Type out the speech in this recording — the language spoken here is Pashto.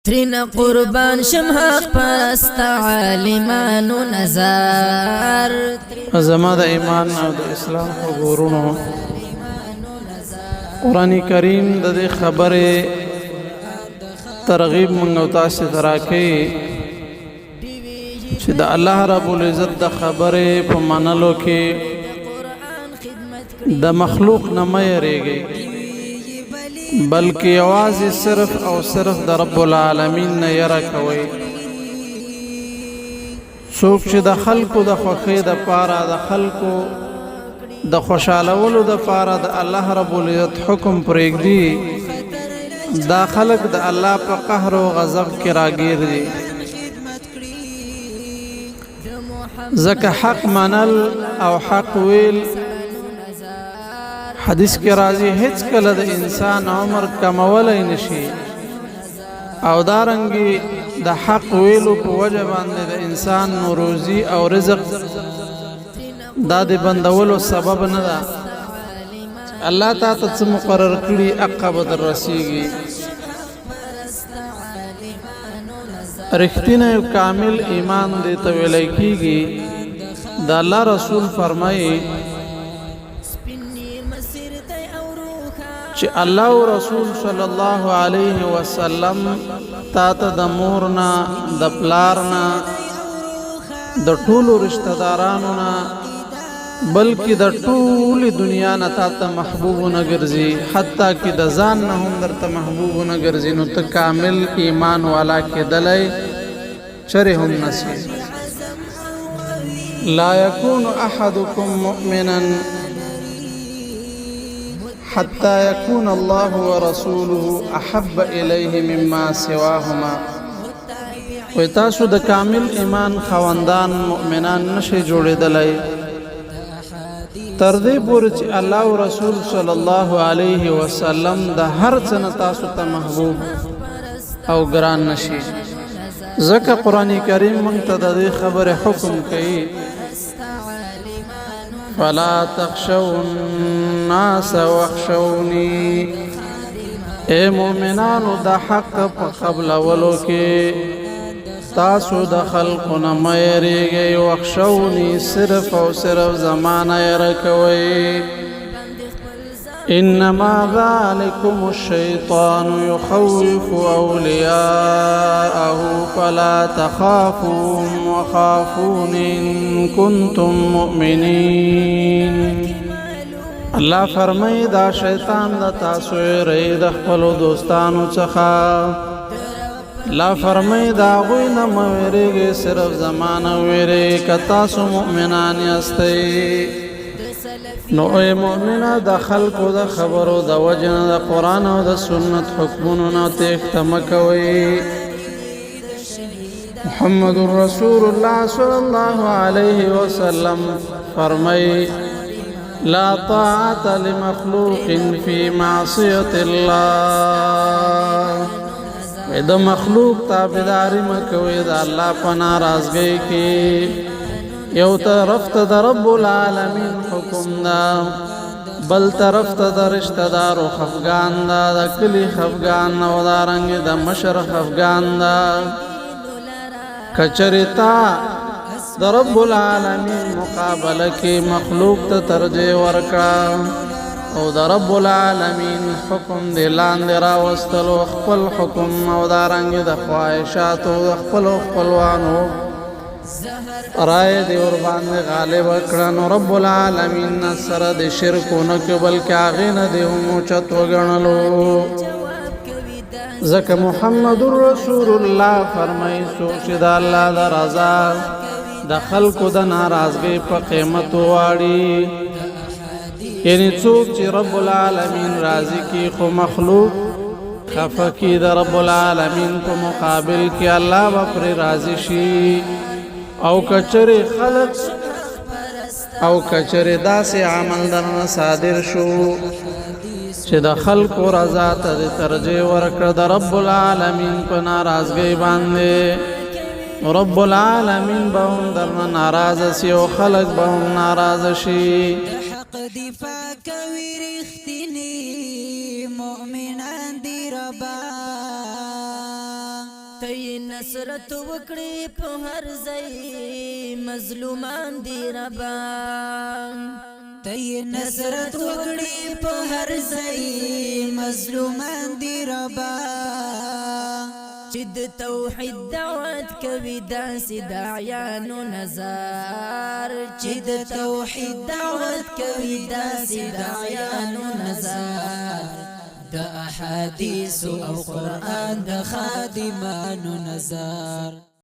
ترنا قربان شم حق پرست عالمانو نظر زما د ایمان او د اسلام وګورونو قرآن کریم د دې خبره ترغیب مونږ او تاسو تراکې چې د الله رب العزت د خبره په منلو کې د مخلوق نه مې یریږي بلکې आवाज صرف او صرف د رب العالمین نه یره کوي څوک چې د خلکو د خوښۍ د پاره د خلکو د خوشالولو د پاره د الله رب العزت حکم پرېږدي دا خلق د الله په قهر او غضب کې راګیر دي ځکه حق منل او حق ویل حدیث کې راځي هیڅ کله د انسان عمر کمولای نشي او دارنګي د حق ویلو په وجه باندې د انسان روزي او رزق دا د بندولو سبب نه ده الله تعالی څه مقرر کړی عقب در رسیږي رښتینه کامل ایمان دې ته ویل کېږي د الله رسول فرمایي چې الله او رسول صلی الله علیه وسلم تا ته د مورنا د پلارنا د ټولو رشتہ دارانو نه بلکې د ټولې دنیا نه تا ته محبوب نه ګرځي حتی کې د ځان نه هم درته محبوب نه ګرځي نو ته کامل ایمان والا کېدلی چرې هم نشي لا يكون احدكم مؤمنا حتى يكون الله ورسوله احب اليه مما سواهما و تاسو د کامل ایمان خوندان مؤمنان نشي جوړېدلی تر دې پورې چې الله او رسول صلی الله علیه وسلم د هر څه نه تاسو ته محبوب او ګران نشي ځکه قرآن کریم موږ ته د دې خبره حکم کوي فلا تخشوا الناس واخشوني اے مؤمنانو د حق په قبلولو کې تاسو د خلقو نه مه یریږئ واخشوني صرف او صرف زمانه یره کوئ انما ذلكم الشیطان یخوف اولیاءه فلا تخافوهم وخافون ان کنتم مؤمنین الله فرمای دا شیطان د تاسو یری د خپل دوستانو څخه لا فرمای دا غوی نه موریږي صرف زمانه ویری کتا سو مؤمنان یاستئ نو اے مؤمنه د خلقو د خبرو د وجنه د قران او د سنت حکمونو نه تختم کوي محمد رسول الله صلی الله علیه وسلم فرمای لا طاعت لمخلوق فی معصیت الله د مخلوق تابعداري مکوي د الله په ناراضګۍ کې یو طرف ته د رب العالمین حکم دا بل طرف ته د رشتہ دارو خفغان دا د کلی خفغان او د رنگ د مشر خفغان دا کچریتا د رب العالمین مقابله کې مخلوق ته ترجیح ورکا او د رب العالمین حکم دی لاندې راوستلو خپل حکم او د رنگ د خواهشاتو خپلوانو رائے دی ور باندې غالب کړه نو رب العالمین سره د شرکونه کې بلکې هغه نه دی مو چت وګڼلو ځکه محمد رسول الله فرمایي چې د الله د رضا د خلقو د ناراضګۍ په قیمت واړي یعنی څوک چې رب العالمین راضي کی خو مخلوق خفه کی د رب العالمین په مقابل کې الله به پر راضي شي او کچره خلق او کچره داسې عمل درنه صادر شو چې د خلقو رضا ته ترجیح ورکړه د رب العالمین په ناراضګۍ باندې رب العالمین به هم درنه ناراضه شي او خلق به هم ناراضه شي حق دفاع کوي رښتینی مؤمنان دی ربا تی نصرت وکړي په هر ځای مظلومان دی ربا تی نصرت وکړي په هر ځای مظلومان دی ربا چې د توحید دعوت کوي داسې داعیانو نظر چې د توحید دعوت کوي داسې داعیانو نظر د احادیث او قرآن د خادمانو نظر